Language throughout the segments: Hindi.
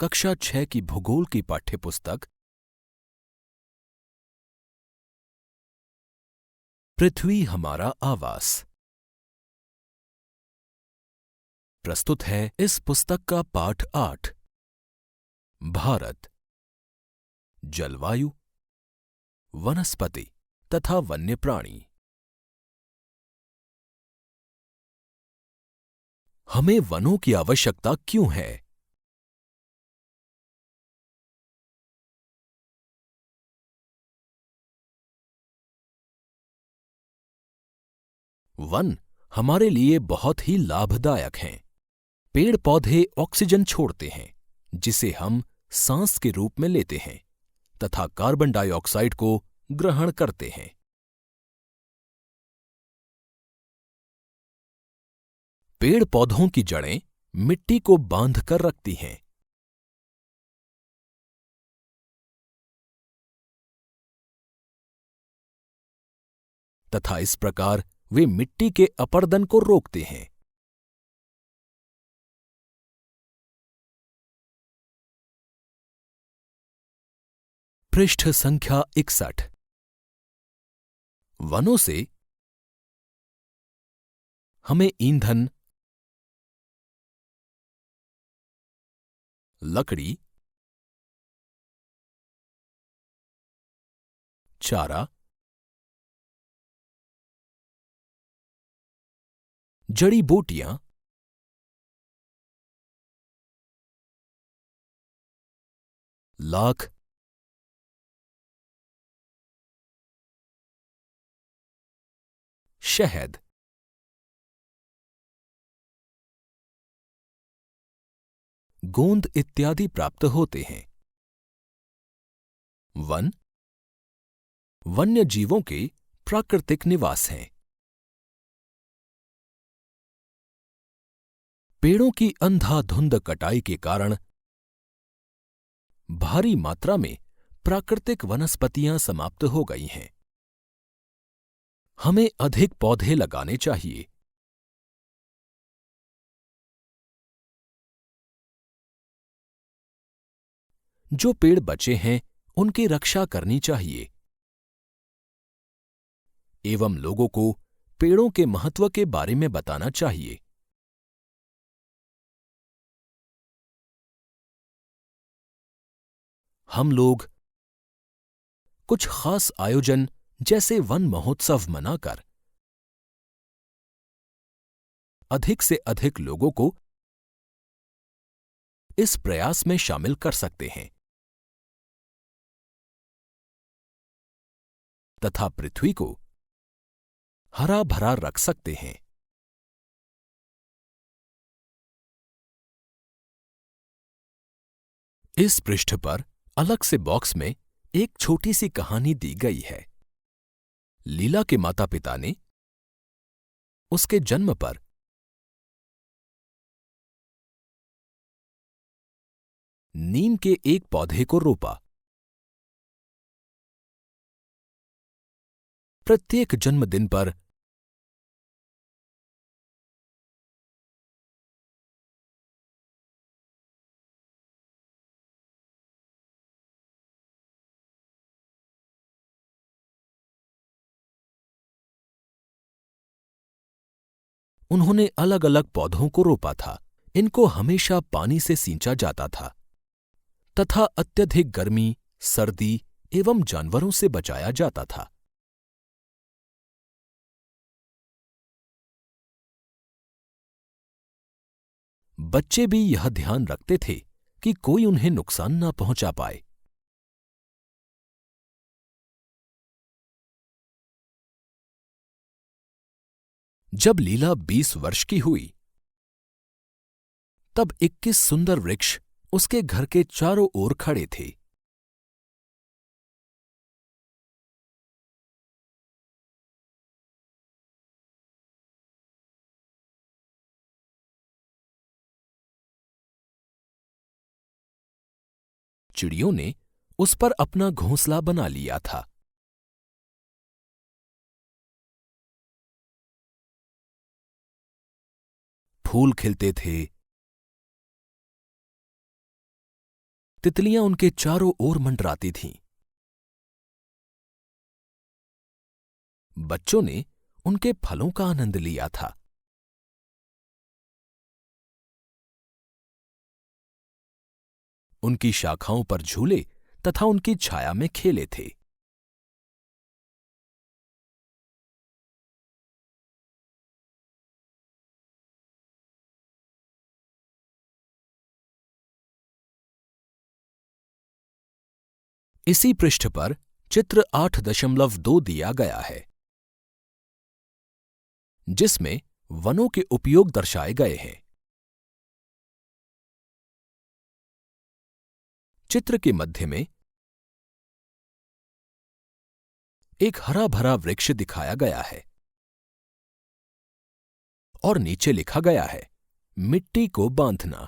कक्षा 6 की भूगोल की पाठ्यपुस्तक पृथ्वी हमारा आवास प्रस्तुत है। इस पुस्तक का पाठ 8 भारत, जलवायु, वनस्पति तथा वन्य प्राणी। हमें वनों की आवश्यकता क्यों है? वन हमारे लिए बहुत ही लाभदायक हैं। पेड़ पौधे ऑक्सीजन छोड़ते हैं जिसे हम सांस के रूप में लेते हैं तथा कार्बन डाइऑक्साइड को ग्रहण करते हैं। पेड़ पौधों की जड़ें मिट्टी को बांध कर रखती हैं। तथा इस प्रकार वे मिट्टी के अपरदन को रोकते हैं। पृष्ठ संख्या 61। वनों से हमें ईंधन, लकड़ी, चारा, जड़ी बूटियां, लाख, शहद, गोंद इत्यादि प्राप्त होते हैं। वन वन्य जीवों के प्राकृतिक निवास हैं। पेड़ों की अंधाधुंध कटाई के कारण भारी मात्रा में प्राकृतिक वनस्पतियां समाप्त हो गई हैं। हमें अधिक पौधे लगाने चाहिए। जो पेड़ बचे हैं उनकी रक्षा करनी चाहिए एवं लोगों को पेड़ों के महत्व के बारे में बताना चाहिए। हम लोग कुछ खास आयोजन जैसे वन महोत्सव मनाकर अधिक से अधिक लोगों को इस प्रयास में शामिल कर सकते हैं तथा पृथ्वी को हरा भरा रख सकते हैं। इस पृष्ठ पर अलग से बॉक्स में एक छोटी सी कहानी दी गई है। लीला के माता पिता ने उसके जन्म पर नीम के एक पौधे को रोपा। प्रत्येक जन्मदिन पर उन्होंने अलग अलग पौधों को रोपा था। इनको हमेशा पानी से सींचा जाता था तथा अत्यधिक गर्मी, सर्दी एवं जानवरों से बचाया जाता था। बच्चे भी यह ध्यान रखते थे कि कोई उन्हें नुकसान ना पहुंचा पाए। जब लीला 20 वर्ष की हुई तब 21 सुंदर वृक्ष उसके घर के चारों ओर खड़े थे। चिड़ियों ने उस पर अपना घोंसला बना लिया था। फूल खिलते थे, तितलियां उनके चारों ओर मंडराती थीं। बच्चों ने उनके फलों का आनंद लिया था। उनकी शाखाओं पर झूले तथा उनकी छाया में खेले थे। इसी पृष्ठ पर चित्र 8.2 दिया गया है, जिसमें वनों के उपयोग दर्शाए गए हैं। चित्र के मध्य में एक हरा भरा वृक्ष दिखाया गया है और नीचे लिखा गया है, मिट्टी को बांधना।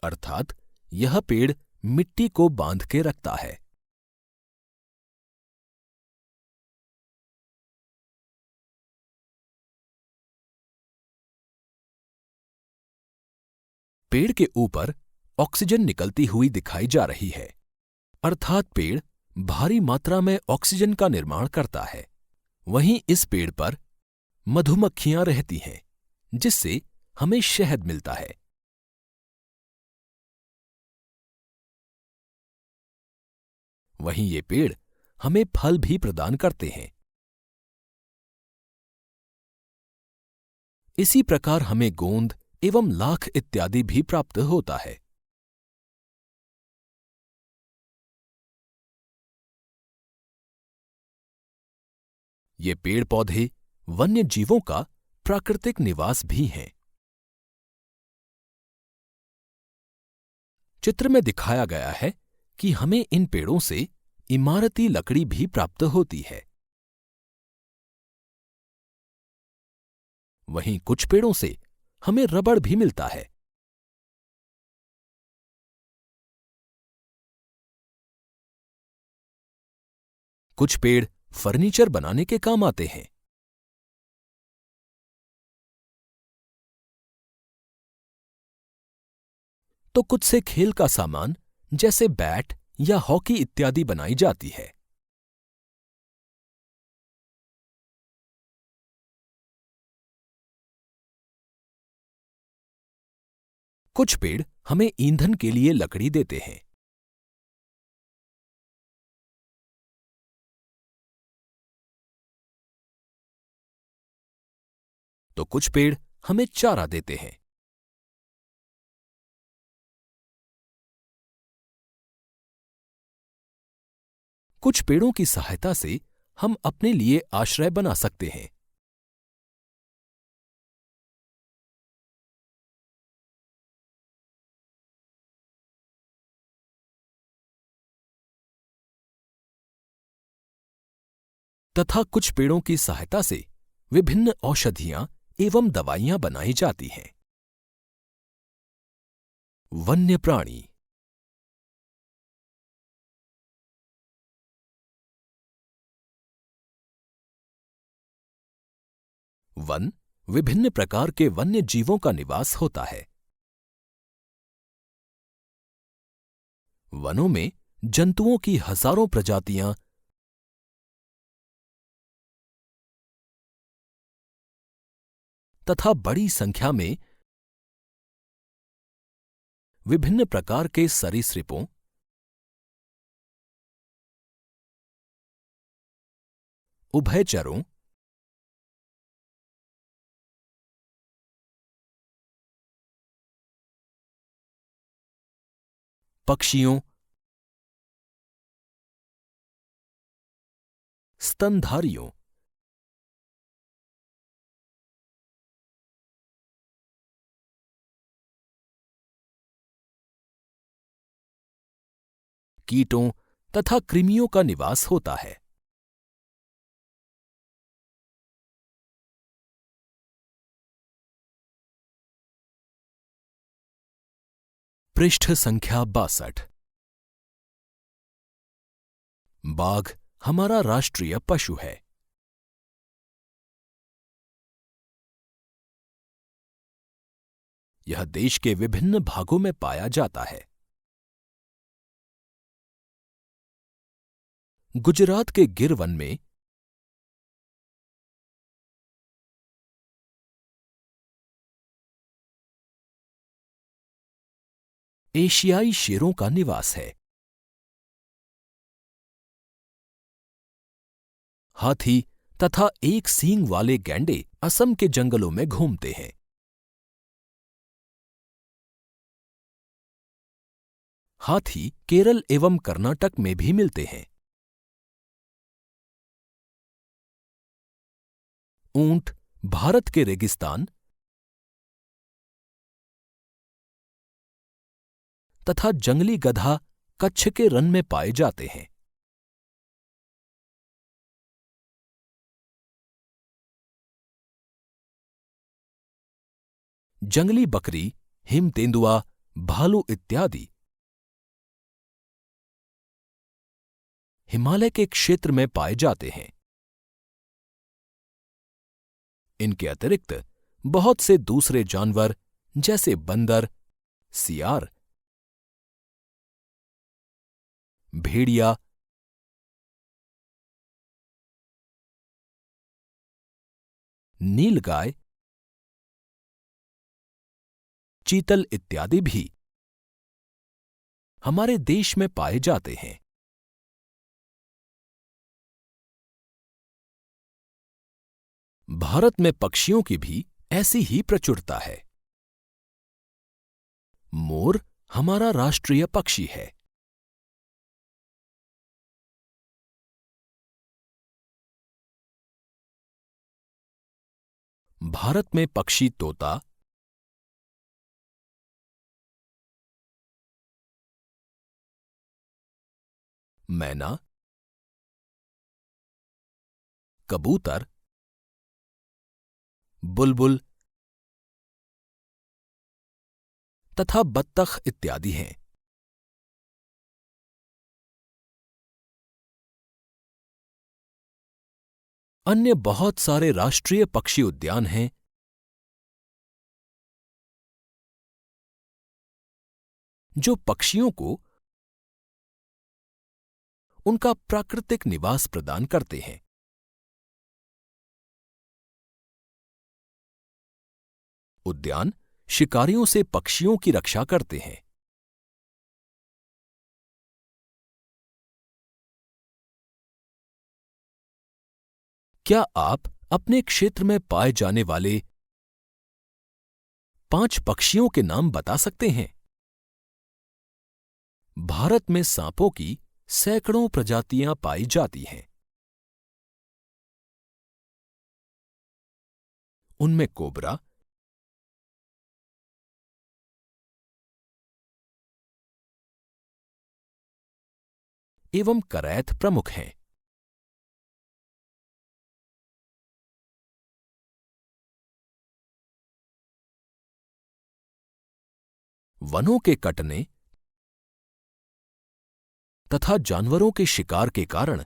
अर्थात यह पेड़ मिट्टी को बांध के रखता है। पेड़ के ऊपर ऑक्सीजन निकलती हुई दिखाई जा रही है, अर्थात पेड़ भारी मात्रा में ऑक्सीजन का निर्माण करता है। वहीं इस पेड़ पर मधुमक्खियां रहती हैं, जिससे हमें शहद मिलता है। वहीं ये पेड़ हमें फल भी प्रदान करते हैं। इसी प्रकार हमें गोंद एवं लाख इत्यादि भी प्राप्त होता है। ये पेड़ पौधे वन्य जीवों का प्राकृतिक निवास भी हैं। चित्र में दिखाया गया है कि हमें इन पेड़ों से इमारती लकड़ी भी प्राप्त होती है। वहीं कुछ पेड़ों से हमें रबड़ भी मिलता है। कुछ पेड़ फर्नीचर बनाने के काम आते हैं। तो कुछ से खेल का सामान जैसे बैट या हॉकी इत्यादि बनाई जाती है। कुछ पेड़ हमें ईंधन के लिए लकड़ी देते हैं। तो कुछ पेड़ हमें चारा देते हैं। कुछ पेड़ों की सहायता से हम अपने लिए आश्रय बना सकते हैं। तथा कुछ पेड़ों की सहायता से विभिन्न औषधियां एवं दवाइयां बनाई जाती हैं। वन्य प्राणी। वन विभिन्न प्रकार के वन्य जीवों का निवास होता है। वनों में जंतुओं की हजारों प्रजातियां तथा बड़ी संख्या में विभिन्न प्रकार के सरीसृपों, उभयचरों, पक्षियों, स्तनधारियों, कीटों तथा कृमियों का निवास होता है। पृष्ठ संख्या 62। बाघ हमारा राष्ट्रीय पशु है। यह देश के विभिन्न भागों में पाया जाता है। गुजरात के गिर वन में एशियाई शेरों का निवास है। हाथी तथा एक सींग वाले गैंडे असम के जंगलों में घूमते हैं। हाथी केरल एवं कर्नाटक में भी मिलते हैं। ऊंट भारत के रेगिस्तान तथा जंगली गधा कच्छ के रन में पाए जाते हैं। जंगली बकरी, हिम तेंदुआ, भालू इत्यादि हिमालय के क्षेत्र में पाए जाते हैं। इनके अतिरिक्त बहुत से दूसरे जानवर जैसे बंदर, सियार, भेड़िया, नीलगाय, चीतल इत्यादि भी हमारे देश में पाए जाते हैं। भारत में पक्षियों की भी ऐसी ही प्रचुरता है। मोर हमारा राष्ट्रीय पक्षी है। भारत में पक्षी तोता, मैना, कबूतर, बुलबुल तथा बत्तख इत्यादि हैं। अन्य बहुत सारे राष्ट्रीय पक्षी उद्यान हैं जो पक्षियों को उनका प्राकृतिक निवास प्रदान करते हैं। उद्यान शिकारियों से पक्षियों की रक्षा करते हैं। क्या आप अपने क्षेत्र में पाए जाने वाले 5 पक्षियों के नाम बता सकते हैं? भारत में सांपों की सैकड़ों प्रजातियां पाई जाती हैं। उनमें कोबरा, एवं करैथ प्रमुख हैं। वनों के कटने तथा जानवरों के शिकार के कारण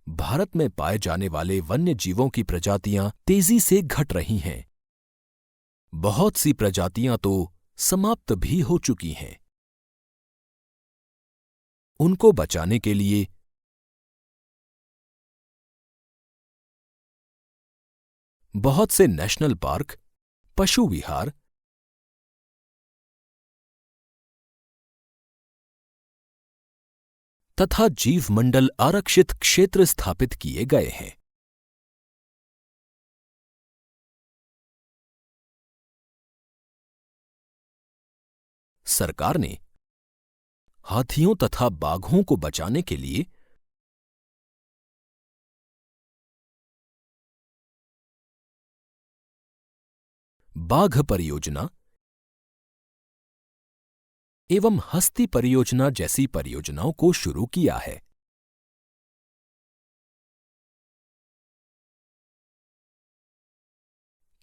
भारत में पाए जाने वाले वन्य जीवों की प्रजातियां तेजी से घट रही हैं। बहुत सी प्रजातियां तो समाप्त भी हो चुकी हैं। उनको बचाने के लिए बहुत से नेशनल पार्क, पशु विहार, तथा जीवमंडल आरक्षित क्षेत्र स्थापित किए गए हैं। सरकार ने हाथियों तथा बाघों को बचाने के लिए बाघ परियोजना एवं हस्ती परियोजना जैसी परियोजनाओं को शुरू किया है।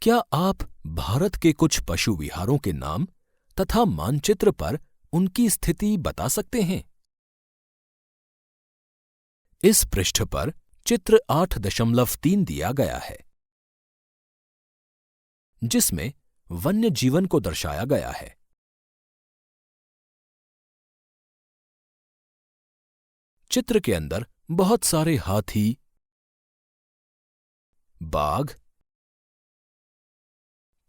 क्या आप भारत के कुछ पशु विहारों के नाम तथा मानचित्र पर उनकी स्थिति बता सकते हैं? इस पृष्ठ पर चित्र 8.3 दिया गया है, जिसमें वन्य जीवन को दर्शाया गया है। चित्र के अंदर बहुत सारे हाथी, बाघ,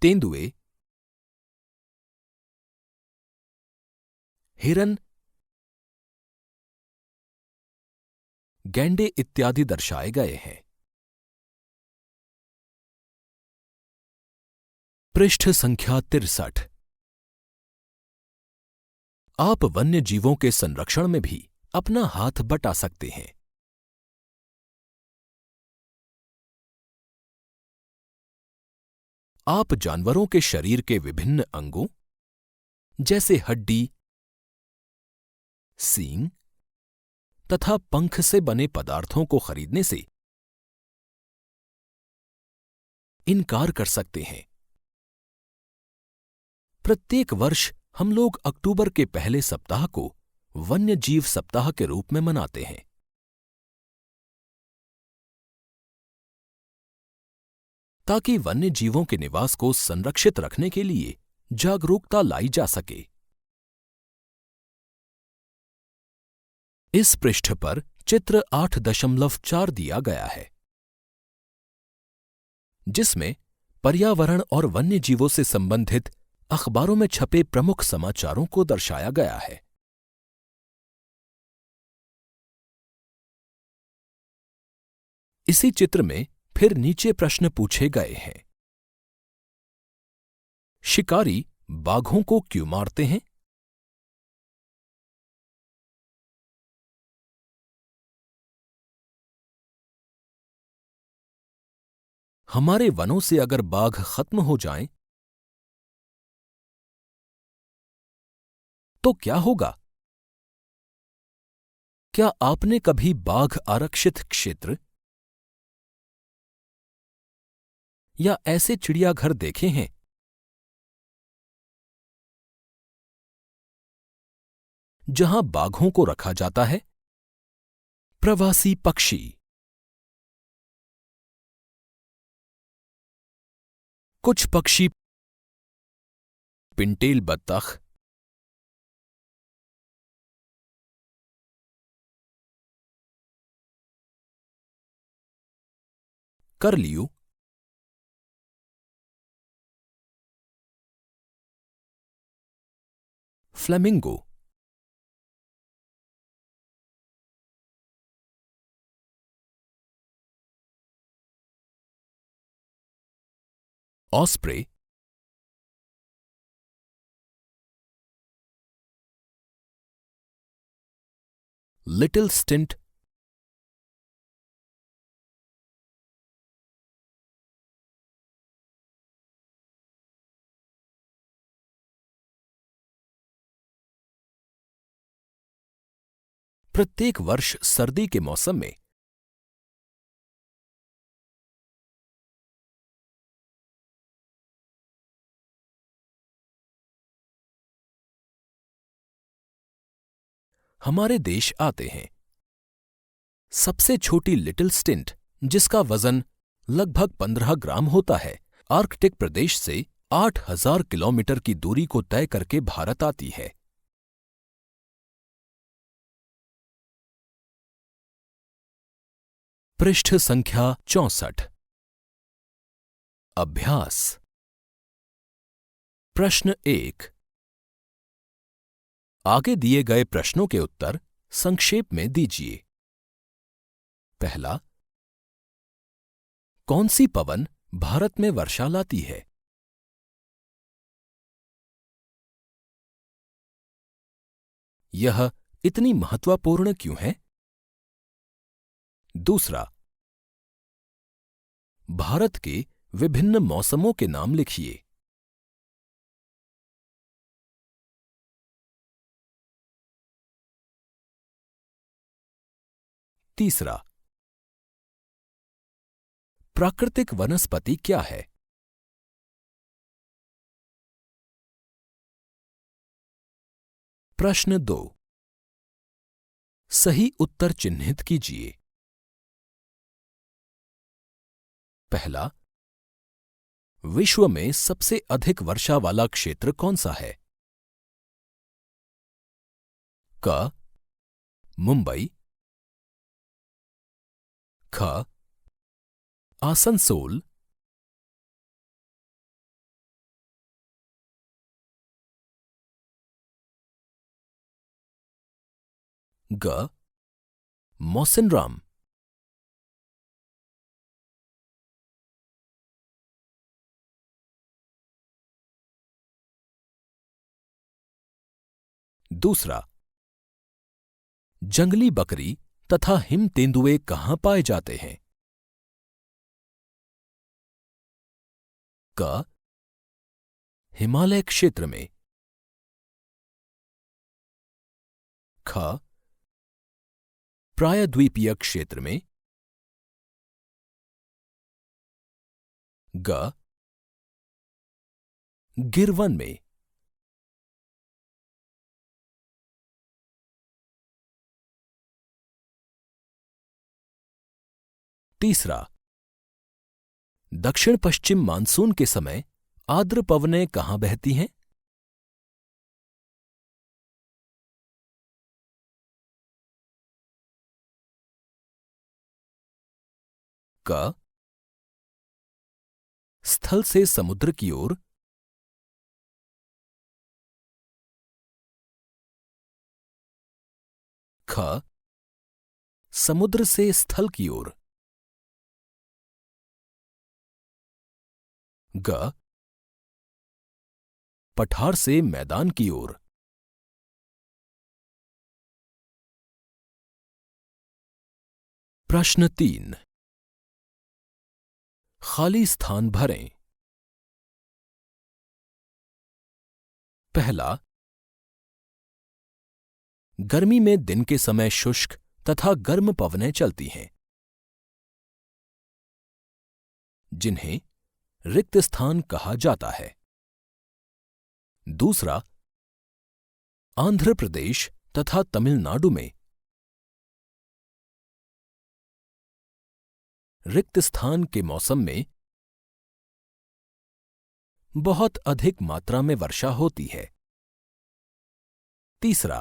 तेंदुए, हिरन, गैंडे इत्यादि दर्शाए गए हैं। पृष्ठ संख्या 63। आप वन्य जीवों के संरक्षण में भी अपना हाथ बटा सकते हैं। आप जानवरों के शरीर के विभिन्न अंगों जैसे हड्डी, सींग तथा पंख से बने पदार्थों को खरीदने से इनकार कर सकते हैं। प्रत्येक वर्ष हम लोग अक्टूबर के पहले सप्ताह को वन्य जीव सप्ताह के रूप में मनाते हैं। ताकि वन्य जीवों के निवास को संरक्षित रखने के लिए जागरूकता लाई जा सके। इस पृष्ठ पर चित्र 8.4 दिया गया है, जिसमें पर्यावरण और वन्य जीवों से संबंधित अखबारों में छपे प्रमुख समाचारों को दर्शाया गया है। इसी चित्र में फिर नीचे प्रश्न पूछे गए हैं। शिकारी बाघों को क्यों मारते हैं? हमारे वनों से अगर बाघ खत्म हो जाएं, तो क्या होगा? क्या आपने कभी बाघ आरक्षित क्षेत्र या ऐसे चिड़ियाघर देखे हैं जहां बाघों को रखा जाता है? प्रवासी पक्षी, कुछ पक्षी पिंटेल बत्तख, करलियू, फ्लेमिंगो, ऑस्प्रे, लिटिल स्टिंट, प्रत्येक वर्ष सर्दी के मौसम में हमारे देश आते हैं। सबसे छोटी लिटिल स्टिंट, जिसका वजन लगभग 15 ग्राम होता है, आर्कटिक प्रदेश से 8,000 किलोमीटर की दूरी को तय करके भारत आती है। पृष्ठ संख्या 64। अभ्यास। प्रश्न 1। आगे दिए गए प्रश्नों के उत्तर संक्षेप में दीजिए। पहला, कौन सी पवन भारत में वर्षा लाती है? यह इतनी महत्वपूर्ण क्यों है? दूसरा, भारत के विभिन्न मौसमों के नाम लिखिए। तीसरा, प्राकृतिक वनस्पति क्या है? प्रश्न 2। सही उत्तर चिन्हित कीजिए। पहला, विश्व में सबसे अधिक वर्षा वाला क्षेत्र कौन सा है? क. मुंबई, ख. आसनसोल, ग. मौसिनराम। दूसरा, जंगली बकरी तथा हिम तेंदुए कहां पाए जाते हैं? क. हिमालय क्षेत्र में, ख. प्रायद्वीपीय क्षेत्र में, ग. गिरवन में। तीसरा, दक्षिण पश्चिम मानसून के समय आर्द्र पवनें कहां बहती हैं? क. स्थल से समुद्र की ओर, ख. समुद्र से स्थल की ओर, ग. पठार से मैदान की ओर। प्रश्न 3, खाली स्थान भरें। पहला, गर्मी में दिन के समय शुष्क तथा गर्म पवनें चलती हैं, जिन्हें रिक्त स्थान कहा जाता है। दूसरा, आंध्र प्रदेश तथा तमिलनाडु में रिक्त स्थान के मौसम में बहुत अधिक मात्रा में वर्षा होती है। तीसरा,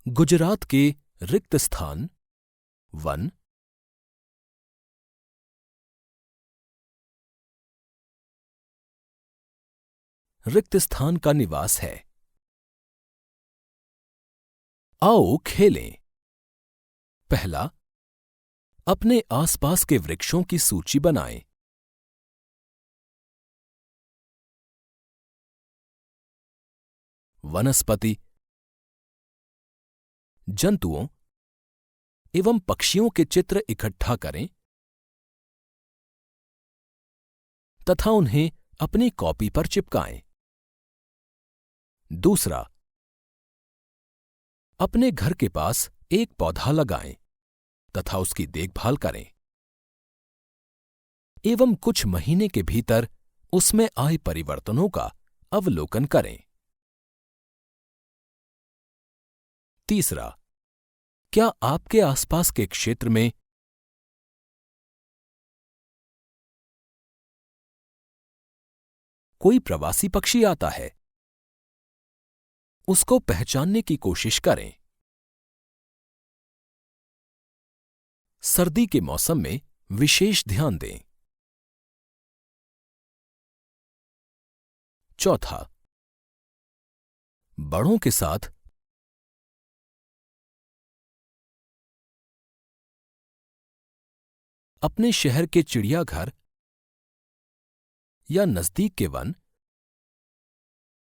गुजरात के रिक्त स्थान वन, रिक्त स्थान का निवास है। आओ खेलें। पहला, अपने आसपास के वृक्षों की सूची बनाएं। वनस्पति, जंतुओं एवं पक्षियों के चित्र इकट्ठा करें तथा उन्हें अपनी कॉपी पर चिपकाएं। दूसरा, अपने घर के पास एक पौधा लगाएं तथा उसकी देखभाल करें एवं कुछ महीने के भीतर उसमें आए परिवर्तनों का अवलोकन करें। तीसरा, क्या आपके आसपास के क्षेत्र में कोई प्रवासी पक्षी आता है? उसको पहचानने की कोशिश करें। सर्दी के मौसम में विशेष ध्यान दें। चौथा, बड़ों के साथ अपने शहर के चिड़ियाघर या नजदीक के वन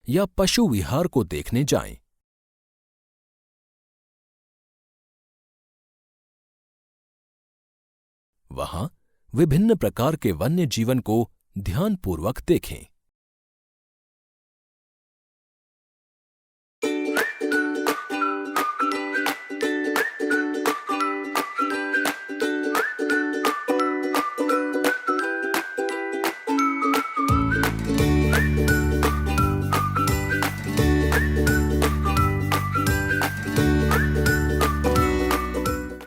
या पशु विहार को देखने जाएं। वहां विभिन्न प्रकार के वन्य जीवन को ध्यानपूर्वक देखें।